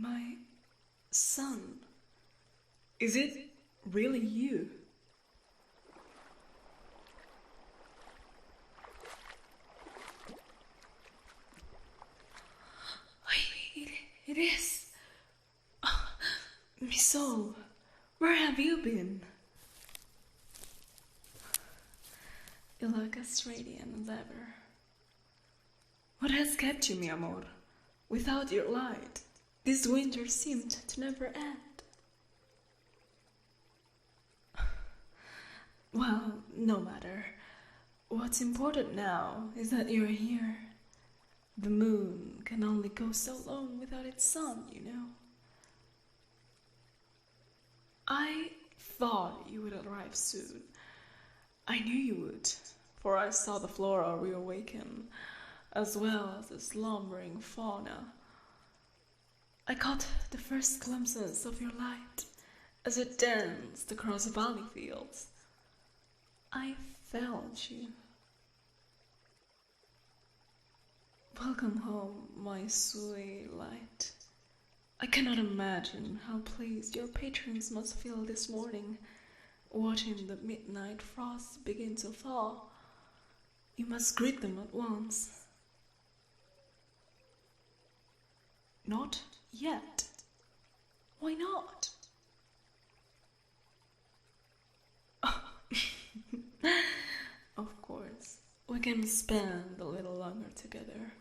My son. Is it really you? It is. Oh, my soul, where have you been? You look as radiant as ever. What has kept you, mi amor? Without your light, this winter seemed to never end. Well, no matter. What's important now is that you're here. The moon can only go so long without its sun, you know. I thought you would arrive soon. I knew you would, for I saw the flora reawaken, as well as the slumbering fauna. I caught the first glimpses of your light as it danced across the valley fields. I felt you. Welcome home, my sweet light. I cannot imagine how pleased your patrons must feel this morning, watching the midnight frost begin to thaw. You must greet them at once. Not yet. Why not? Of course, we can spend a little longer together.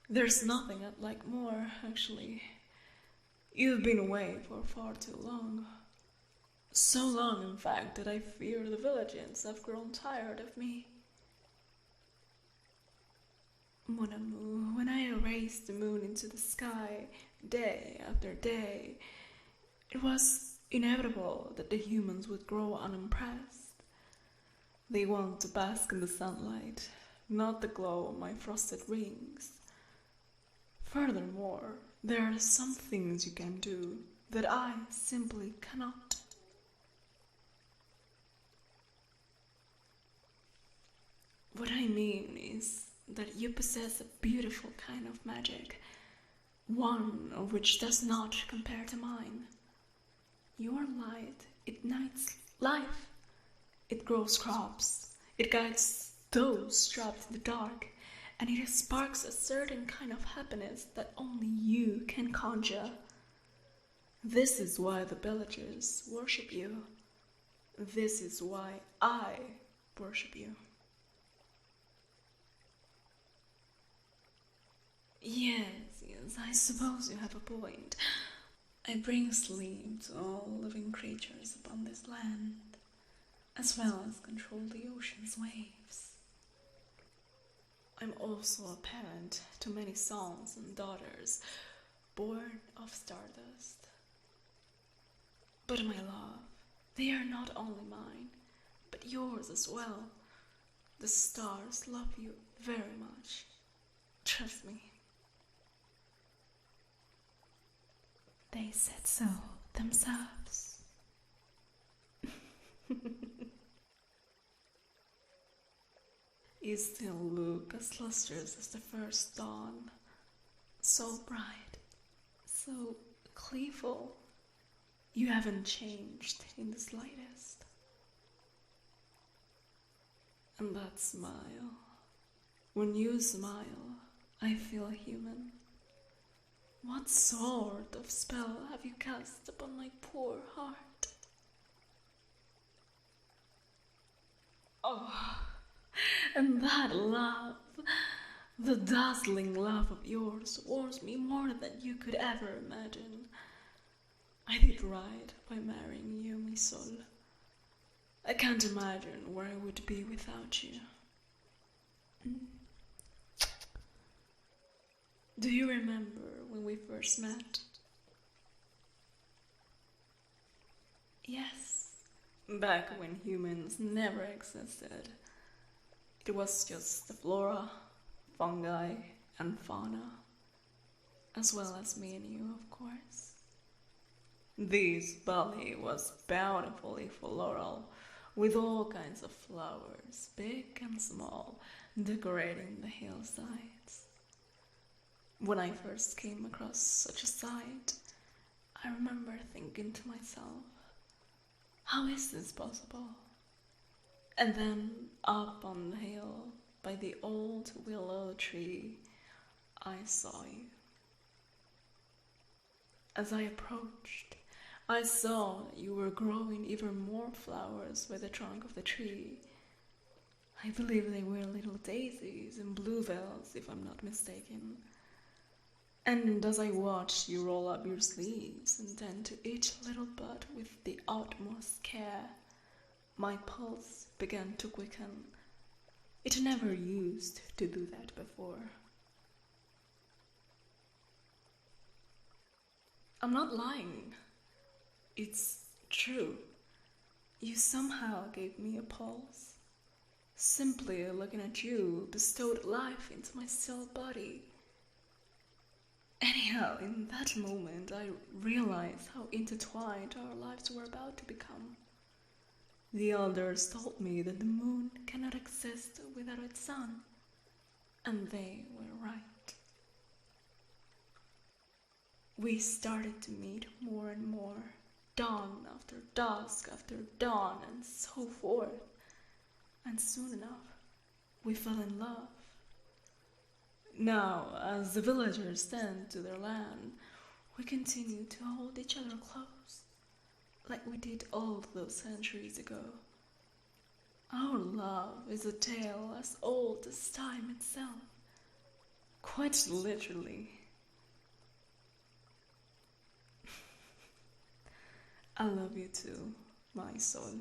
There's nothing I'd like more, actually. You've been away for far too long. So long, in fact, that I fear the villagers have grown tired of me. Mon amour, when I erased the moon into the sky, day after day, it was inevitable that the humans would grow unimpressed. They want to bask in the sunlight, not the glow of my frosted rings. Furthermore, there are some things you can do that I simply cannot. What I mean is that you possess a beautiful kind of magic, one of which does not compare to mine. Your light ignites life. It grows crops. It guides those trapped in the dark. And it sparks a certain kind of happiness that only you can conjure. This is why the villagers worship you. This is why I worship you. Yes, I suppose you have a point. I bring sleep to all living creatures upon this land, as well as control the ocean's waves. I'm also a parent to many sons and daughters, born of stardust. But my love, they are not only mine, but yours as well. The stars love you very much. Trust me. They said so themselves. You still look as lustrous as the first dawn. So bright, so gleeful. You haven't changed in the slightest. And that smile. When you smile, I feel human. What sort of spell have you cast upon my poor heart? Oh, and that love, the dazzling love of yours, warms me more than you could ever imagine. I did right by marrying you, mi sol. I can't imagine where I would be without you. Do you remember when we first met? Yes, back when humans never existed. It was just the flora, fungi, and fauna, as well as me and you, of course. This valley was bountifully floral, with all kinds of flowers, big and small, decorating the hillsides. When I first came across such a sight, I remember thinking to myself, how is this possible? And then up on the hill by the old willow tree, I saw you. As I approached, I saw you were growing even more flowers by the trunk of the tree. I believe they were little daisies and bluebells, if I'm not mistaken. And as I watched you roll up your sleeves and tend to each little bud with the utmost care, my pulse began to quicken. It never used to do that before. I'm not lying. It's true. You somehow gave me a pulse. Simply looking at you bestowed life into my still body. Anyhow, in that moment, I realized how intertwined our lives were about to become. The elders told me that the moon cannot exist without its sun, and they were right. We started to meet more and more, dawn after dusk after dawn, and so forth. And soon enough, we fell in love. Now, as the villagers tend to their land, we continue to hold each other close, like we did all those centuries ago. Our love is a tale as old as time itself, quite literally. I love you too, my soul.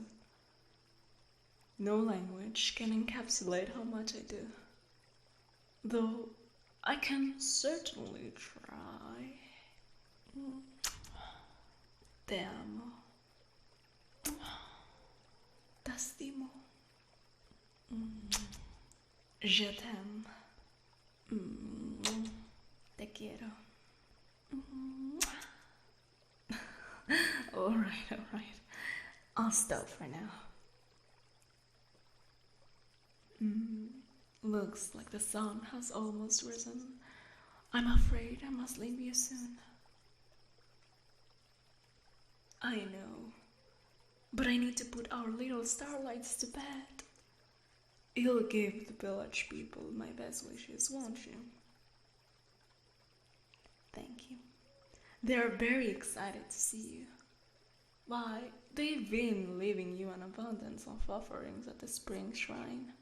No language can encapsulate how much I do. Though I can certainly try. Te amo. T'estimo. Je t'aime. Te quiero. Alright. I'll stop for now. Looks like the sun has almost risen. I'm afraid I must leave you soon. I know, but I need to put our little starlights to bed. You'll give the village people my best wishes, won't you? Thank you. They're very excited to see you. Why, they've been leaving you an abundance of offerings at the spring shrine.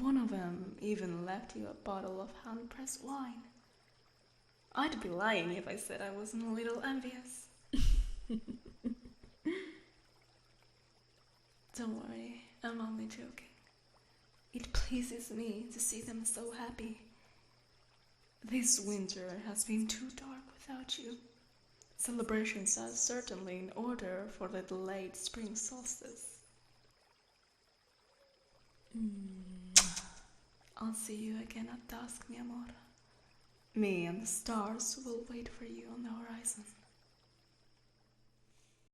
One of them even left you a bottle of hand-pressed wine. I'd be lying if I said I wasn't a little envious. Don't worry, I'm only joking. It pleases me to see them so happy. This winter has been too dark without you. Celebrations are certainly in order for the delayed spring solstice. I'll see you again at dusk, mi amor. Me and the stars will wait for you on the horizon.